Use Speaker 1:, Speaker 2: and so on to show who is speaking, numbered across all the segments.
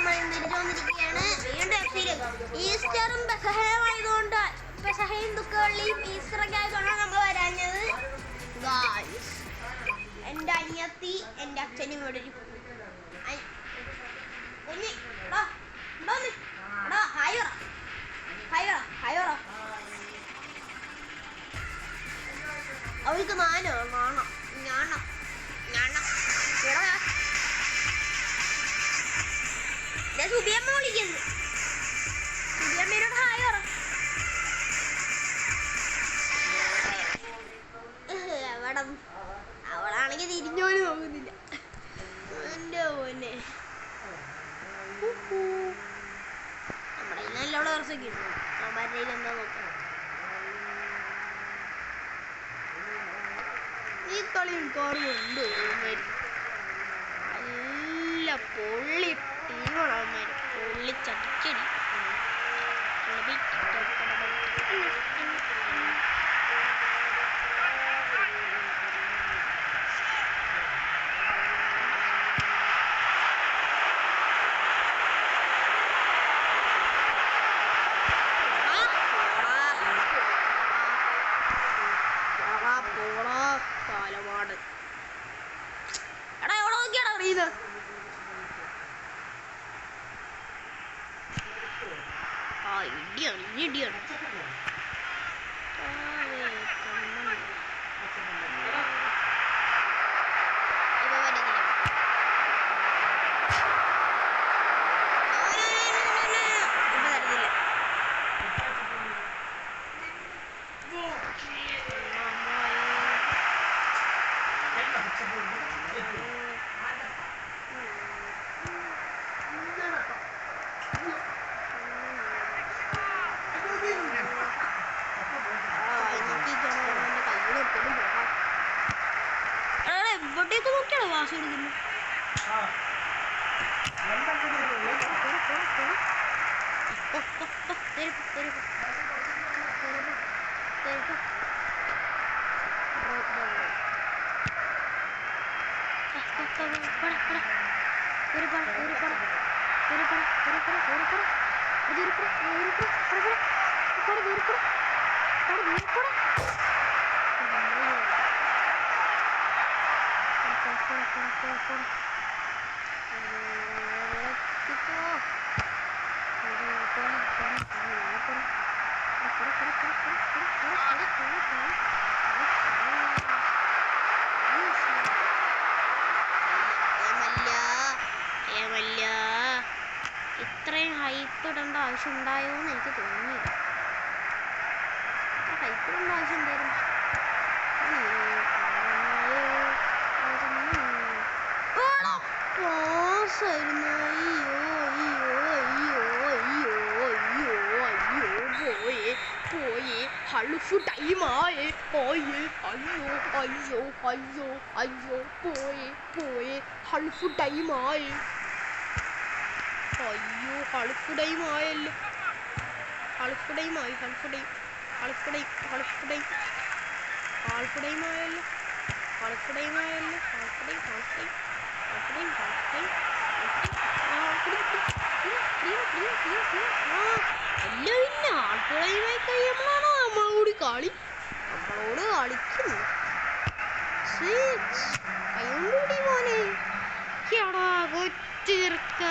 Speaker 1: തിരിച്ചുവന്നിരിക്കുകയാണ് വീണ്ടും എഫ്സിയിലും. ഈസ്റ്ററും പെസഹയുമായതുകൊണ്ട് പെസഹയും ദുഃഖവെള്ളിയും ഈസ്റ്ററൊക്കെ ആയതുകൊണ്ടാണ് നമ്മൾ വരാഞ്ഞത്. എൻ്റെ അനിയത്തി എൻ്റെ അച്ഛനും ഇവിടെ ഒരു അവർക്ക് സുബിയമ്മ വിളിക്കുന്നു. സുബിയമ്മയോട് ഹായ് പറ. അവളാണെങ്കിൽ തിരിഞ്ഞോലും നോക്കുന്നില്ല. എൻ്റെ മോനെ നമ്മുടെ നല്ല അവിടെ കുറച്ചൊക്കെ ഉണ്ട്. അവന്മാരുടെ എന്താ നോക്കണം. ഈ കളി എനിക്കോർമ്മയുണ്ട്. നല്ല പൊള്ളി ടീമാണ് അവന്മാർ. പൊള്ളി ചടിക്കടി കാലമാട്. എടാ എവിടെ നോക്കിയാടാ അറിയുന്നത്? ആ ഇടിയാണ്, ഇടിയാണ്. എവിടേക്ക് നോക്കിയാണോ വാശി എടുക്കുന്നത്? ഇത്രയും ഹൈപ്പ് ഇടേണ്ട ആവശ്യം ഉണ്ടായോ എന്ന് എനിക്ക് തോന്നിയില്ല. ഹൈപ്പ് ഇടേണ്ട ആവശ്യം ഉണ്ടായിരുന്നു. ഹൾഫ് ടൈമായി പോയി. അയ്യോ പോയി ഹൾഫ് ടൈമായി. അയ്യോ ഹൾഫ് ടൈമായല്ലോ. ഹൾഫ് ടൈമായല്ലോ. അല്ല ആൾക്കുടയുമായി കഴിയുമ്പോഴാണോ നമ്മളോട് കളിക്കുന്നു. അയ്യോടി മോനെ കേടാ കൊച്ചിർക്ക.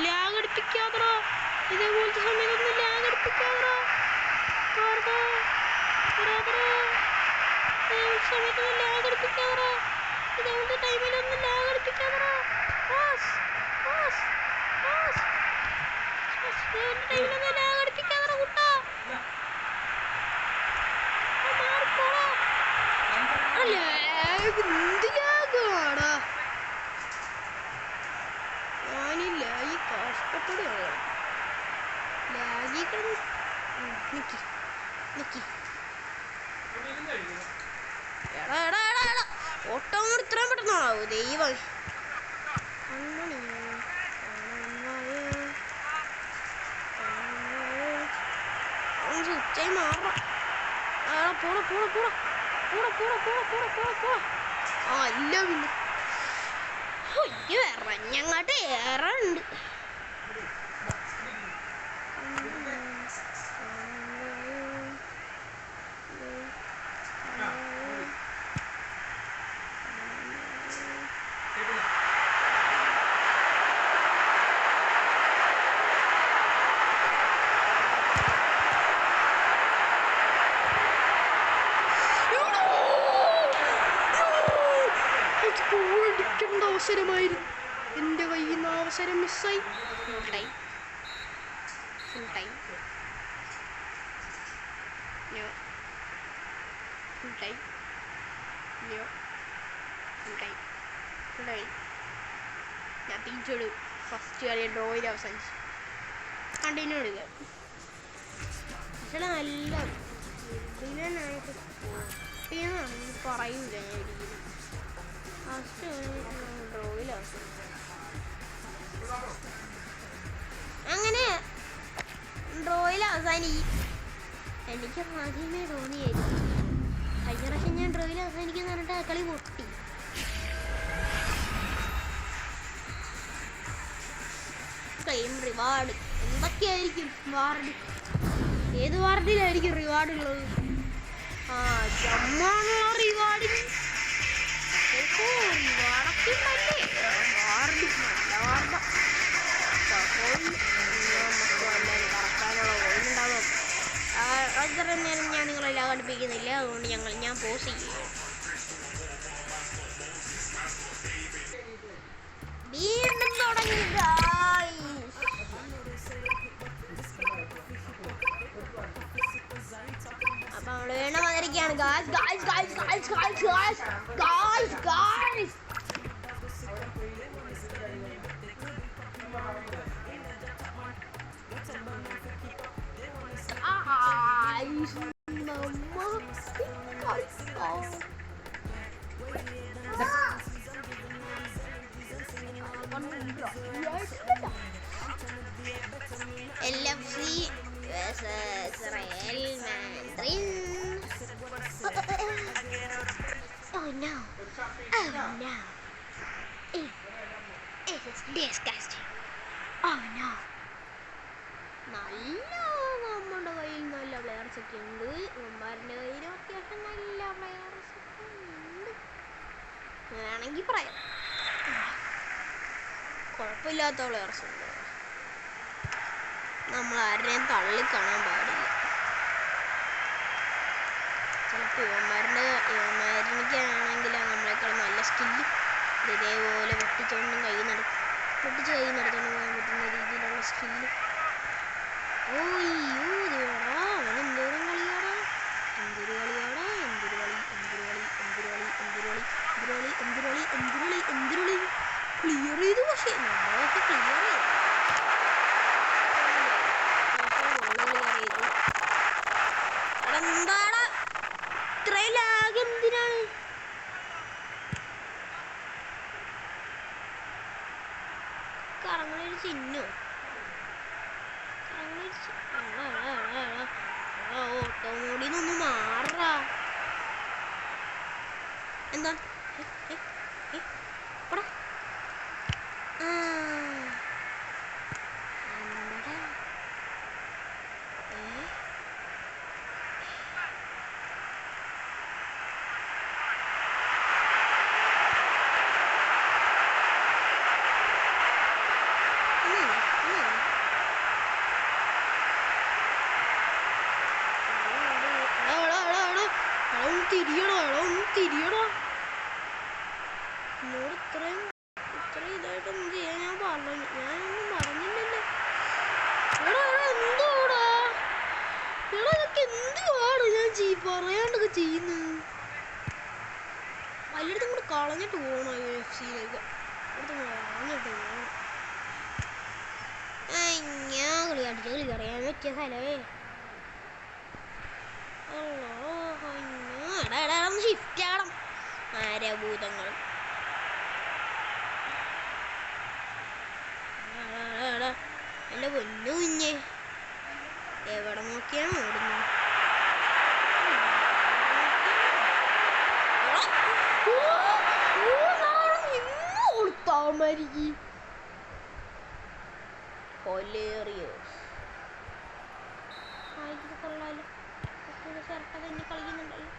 Speaker 1: ലാഗ് അടിപ്പിക്കാതറോ. ഇതേപോലത്തെ സമയത്തൊന്നും ലാഗ് അടിപ്പിക്കാതറോ. സമയത്തൊന്നും ലാഗ് അടിപ്പിക്കാതറോ. ഇതേപോലത്തെ ടൈമിലൊന്നും ലാഗ് അടിപ്പിക്കാതറോ. ടൈമിലൊന്നും ലാഗ് അടിപ്പിക്കാതറോ കുട്ടാ. ലാഗാടാ. ഞാനില്ല ഈ കഷ്ടപ്പെടുകയാണ്. ലാഗിക്കണം. ഓട്ടം കൂടി ഇത്രയും പെട്ടെന്നാണോ ദൈവം? അല്ല പിന്നെ ഞങ്ങാട്ട് ഏറെ ഉണ്ട്.
Speaker 2: അവസരമായിരുന്നു, എൻ്റെ കയ്യിൽ നിന്ന് അവസരം മിസ്സായി. ഞാൻ തിരിച്ചോട് ഫസ്റ്റ് കളി ഡ്രോയിൽ അവസാനിച്ചു. കണ്ടിന്യൂ എടുക്കുക. പക്ഷേ നല്ല വില്ലനായിട്ട് പറയൂല ഞാൻ ഒരിക്കലും. ഫസ്റ്റ് ഡ്രോയിൽ അവസാനിച്ചു. അങ്ങനെ ഡ്രോയിൽ അവസാനിക്കും. എനിക്ക് ആദ്യമേ തോന്നിയായിരുന്നു കഴിഞ്ഞ പ്രാവശ്യം ഞാൻ ഡ്രോയിൽ അവസാനിക്കുന്ന പറഞ്ഞിട്ട് കളി പൊട്ടി. ക്ലെയിം റിവാർഡ് എന്തൊക്കെയായിരിക്കും വാർഡ്? ഏത് വാർഡിലായിരിക്കും റിവാർഡ് ഉള്ളത്? ജമ്മാണോ റിവാർഡ്? റിവാർഡൊക്കെ ഉണ്ടല്ലേ. വാർഡ് നല്ല വാർഡ കറക്കാനുള്ള ഓയിലുണ്ടാവും. അത്ര നേരം ഞാൻ നിങ്ങളെല്ലാം പഠിപ്പിക്കുന്നില്ല, അതുകൊണ്ട് ഞാൻ പോസ് ചെയ്യും. വീണ്ടും തുടങ്ങി. അപ്പൊ നമ്മള് വേണം വന്നിരിക്കുകയാണ്. LFC versus Real Madrid. Oh no. It is disgusting. Oh no. നല്ല നമ്മുടെ കയ്യിൽ നല്ല പ്ലെയേഴ്സ് ഒക്കെ ഉണ്ട്. ഇവന്മാരുടെ കയ്യിലും അത്യാവശ്യം നല്ല പ്ലെയേഴ്സ് ഒക്കെ ഉണ്ട് വേണമെങ്കിൽ പറയാം. കുഴപ്പമില്ലാത്ത പ്ലെയേഴ്സ് ഉണ്ട്. നമ്മൾ ആരുടെയും തള്ളിക്കാണാൻ പാടില്ല. ചിലപ്പോൾ ഇവന്മാരിക്കാണെങ്കിൽ നമ്മളെക്കാൾ നല്ല സ്കില്ല് ഇതേപോലെ വെട്ടിച്ച് കൈ നടത്തുകൊണ്ട് പോകാൻ പറ്റുന്ന രീതിയിലുള്ള സ്കില്ല്. അവനെന്തോരം കളിയാടാ, എന്തൊരു കളിയാടാ, എന്തൊരു ക്ലിയർ ചെയ്തു. പക്ഷേ നമ്മളൊക്കെ ക്ലിയർ ചെയ്തു. എന്താടാ ഇത്രയും ലാഗ്? എന്തിനാണ്? കറങ്ങണൊരു ചിഹ്നോ? ഓട്ടോമോടിന്നൊന്ന് മാറാ. എന്താ തിരിയണോ? എന്നോട് ഇത്രയും ഇതായിട്ടൊന്നും ചെയ്യാൻ ഞാനൊന്നും പറഞ്ഞില്ലല്ലോ. എന്തോടാ ഇതൊക്കെ എന്തുവാണ് ഞാൻ പറയാണ്ടൊക്കെ ചെയ്യുന്നത്? വല്ലയിടത്തും കൂടെ കളഞ്ഞിട്ട് പോകണോ UFC-യിലേക്ക്? കളഞ്ഞിട്ട് പോകണം. ഞാൻ കളി അറിയാൻ പറ്റിയ സ്ഥലമേ. ഷിഫ്റ്റ് ആകണം ആരഭൂതങ്ങൾ. എൻ്റെ പൊന്നു കുഞ്ഞ് എവിടെ നോക്കിയാണ് ഓടുന്നത്? കൊള്ളാലോ ഷർട്ട് തന്നെ കളിക്കുന്നുണ്ടല്ലോ.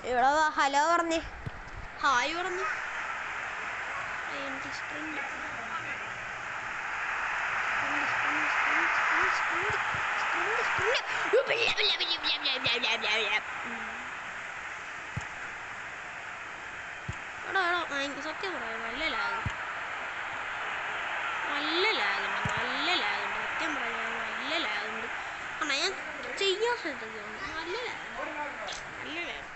Speaker 1: ഇവിടെ ഹലോ പറഞ്ഞേ,
Speaker 2: ഹായ് പറഞ്ഞു. എനിക്ക് സ്പ്രിന്റ് സത്യം പറയാം, നല്ല ലാഗുണ്ട് സത്യം പറയാം, നല്ല ലാഗുണ്ട്. കാരണം ഞാൻ ചെയ്യാൻ ശ്രദ്ധിക്കുന്നു, നല്ല ലാഗ്.